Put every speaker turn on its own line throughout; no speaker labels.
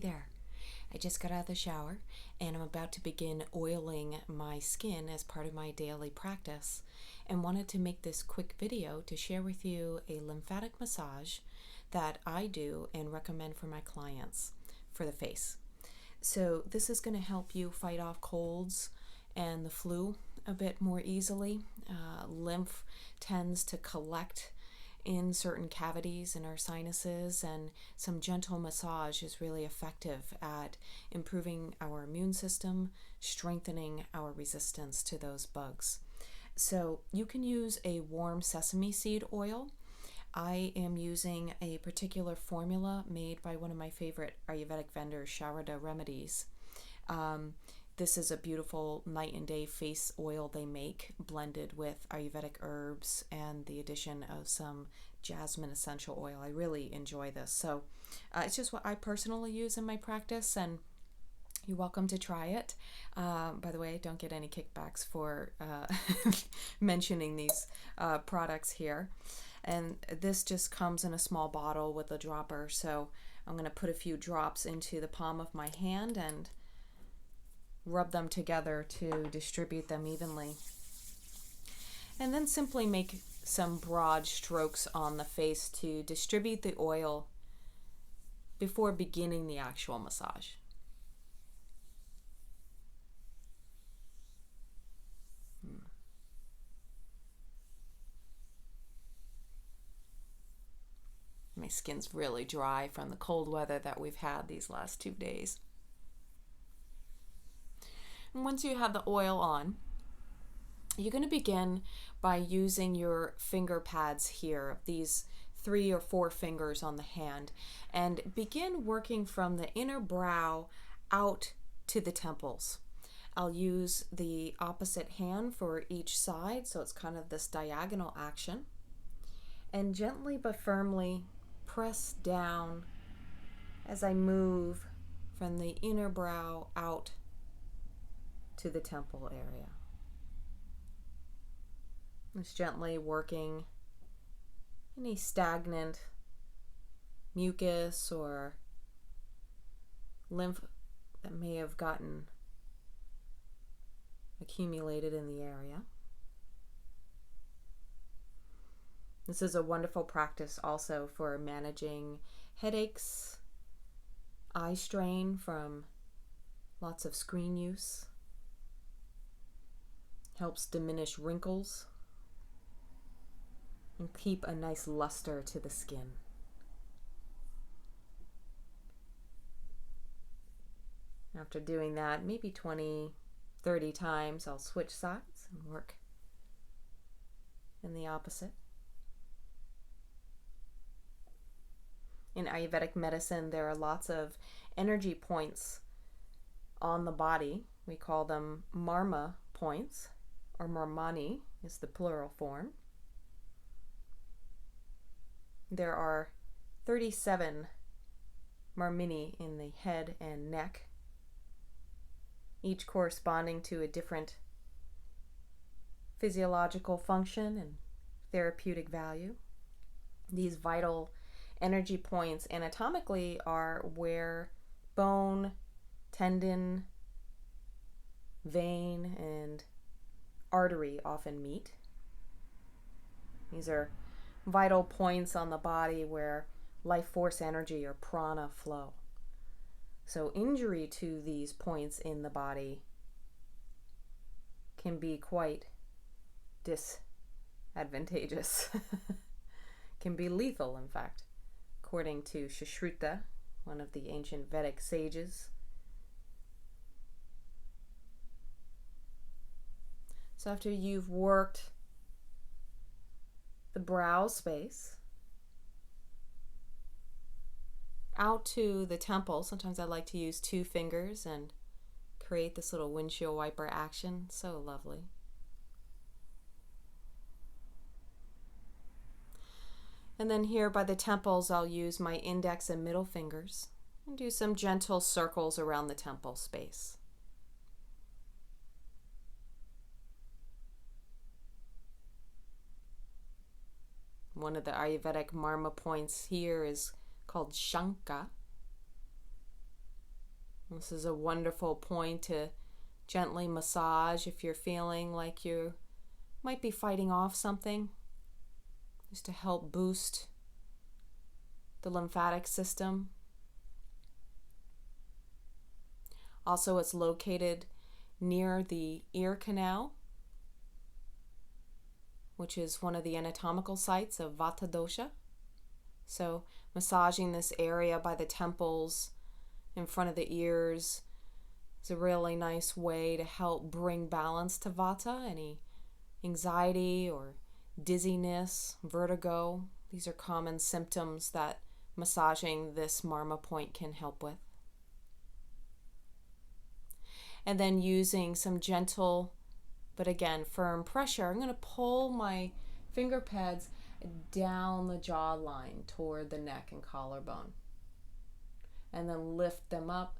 there. I just got out of the shower and I'm about to begin oiling my skin as part of my daily practice and wanted to make this quick video to share with you a lymphatic massage that I do and recommend for my clients for the face. So this is going to help you fight off colds and the flu a bit more easily. Lymph tends to collect in certain cavities in our sinuses, and some gentle massage is really effective at improving our immune system, strengthening our resistance to those bugs. So you can use a warm sesame seed oil. I am using a particular formula made by one of my favorite Ayurvedic vendors, Sharada Remedies. This is a beautiful night and day face oil they make, blended with Ayurvedic herbs and the addition of some jasmine essential oil. I really enjoy this. So it's just what I personally use in my practice, and you're welcome to try it. By the way, I don't get any kickbacks for mentioning these products here. And this just comes in a small bottle with a dropper. So I'm going to put a few drops into the palm of my hand and rub them together to distribute them evenly. And then simply make some broad strokes on the face to distribute the oil before beginning the actual massage. My skin's really dry from the cold weather that we've had these last 2 days. And once you have the oil on, you're going to begin by using your finger pads here, these 3 or 4 fingers on the hand, and begin working from the inner brow out to the temples. I'll use the opposite hand for each side, so it's kind of this diagonal action, and gently but firmly press down as I move from the inner brow out to the temple area. Just gently working any stagnant mucus or lymph that may have gotten accumulated in the area. This is a wonderful practice also for managing headaches, eye strain from lots of screen use. Helps diminish wrinkles and keep a nice luster to the skin. After doing that, maybe 20, 30 times, I'll switch sides and work in the opposite. In Ayurvedic medicine, there are lots of energy points on the body. We call them marma points, or marmani is the plural form. There are 37 marmini in the head and neck, each corresponding to a different physiological function and therapeutic value. These vital energy points anatomically are where bone, tendon, vein, and artery often meet. These are vital points on the body where life force energy or prana flow. So injury to these points in the body can be quite disadvantageous. Can be lethal, in fact, according to Sushruta, one of the ancient Vedic sages. So after you've worked the brow space out to the temple, sometimes I like to use 2 fingers and create this little windshield wiper action. So lovely. And then here by the temples, I'll use my index and middle fingers and do some gentle circles around the temple space. One of the Ayurvedic marma points here is called Shanka. This is a wonderful point to gently massage if you're feeling like you might be fighting off something, just to help boost the lymphatic system. Also, it's located near the ear canal, which is one of the anatomical sites of Vata dosha. So massaging this area by the temples in front of the ears is a really nice way to help bring balance to Vata. Any anxiety or dizziness, vertigo, these are common symptoms that massaging this marma point can help with. And then using some gentle, but again, firm pressure, I'm going to pull my finger pads down the jawline toward the neck and collarbone. And then lift them up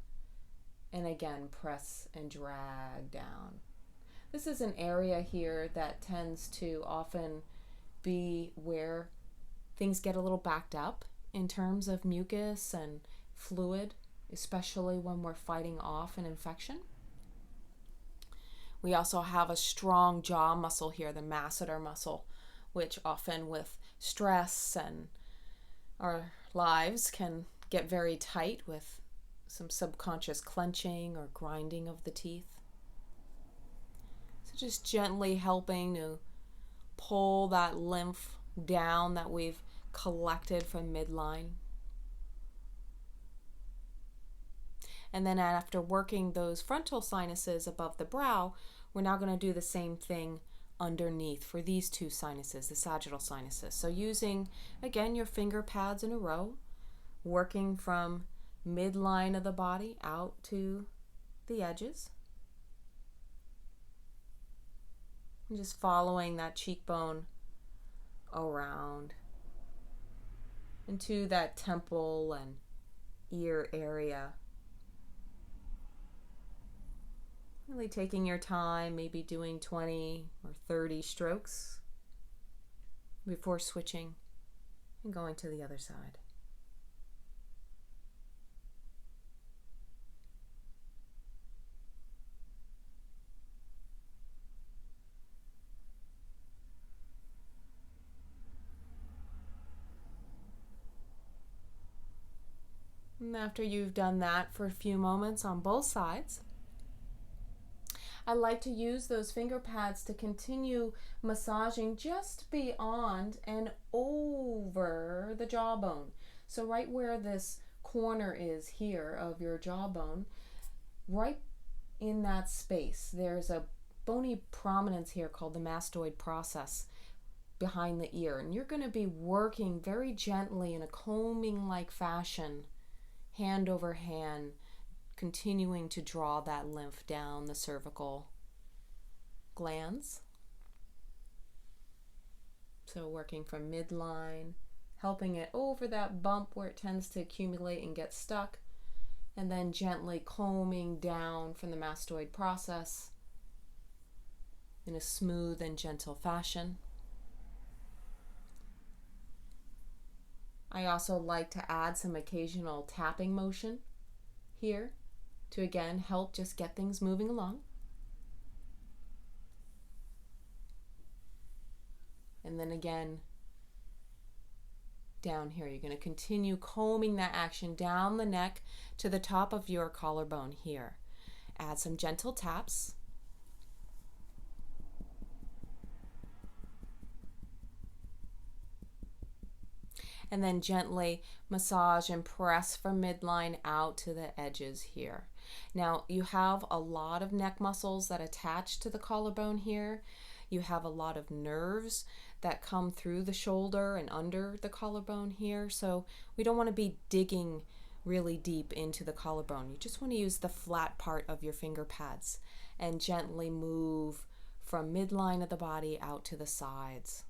and again press and drag down. This is an area here that tends to often be where things get a little backed up in terms of mucus and fluid, especially when we're fighting off an infection. We also have a strong jaw muscle here, the masseter muscle, which often with stress and our lives can get very tight with some subconscious clenching or grinding of the teeth. So just gently helping to pull that lymph down that we've collected from midline. And then after working those frontal sinuses above the brow, we're now going to do the same thing underneath for these two sinuses, the sagittal sinuses. So using, again, your finger pads in a row, working from midline of the body out to the edges. And just following that cheekbone around into that temple and ear area. Really taking your time, maybe doing 20 or 30 strokes before switching and going to the other side. And after you've done that for a few moments on both sides, I like to use those finger pads to continue massaging just beyond and over the jawbone. So right where this corner is here of your jawbone, right in that space, there's a bony prominence here called the mastoid process behind the ear. And you're going to be working very gently in a combing-like fashion, hand over hand, continuing to draw that lymph down the cervical glands. So working from midline, helping it over that bump where it tends to accumulate and get stuck, and then gently combing down from the mastoid process in a smooth and gentle fashion. I also like to add some occasional tapping motion here to again help just get things moving along. And then again, down here, you're going to continue combing that action down the neck to the top of your collarbone here. Add some gentle taps. And then gently massage and press from midline out to the edges here. Now, you have a lot of neck muscles that attach to the collarbone here. You have a lot of nerves that come through the shoulder and under the collarbone here. So we don't want to be digging really deep into the collarbone. You just want to use the flat part of your finger pads and gently move from midline of the body out to the sides.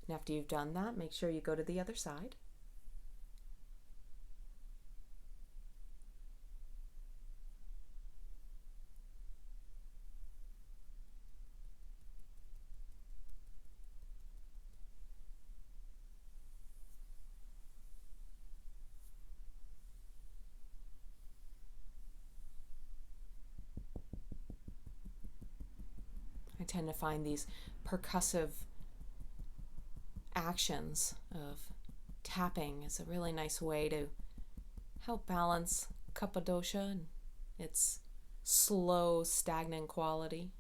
And after you've done that, make sure you go to the other side. tend to find these percussive actions of tapping is a really nice way to help balance Kapha dosha and its slow, stagnant quality.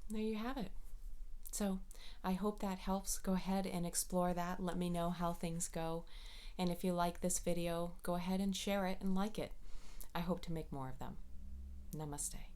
There you have it. So I hope that helps. Go ahead and explore that. Let me know how things go. And if you like this video, go ahead and share it and like it. I hope to make more of them. Namaste.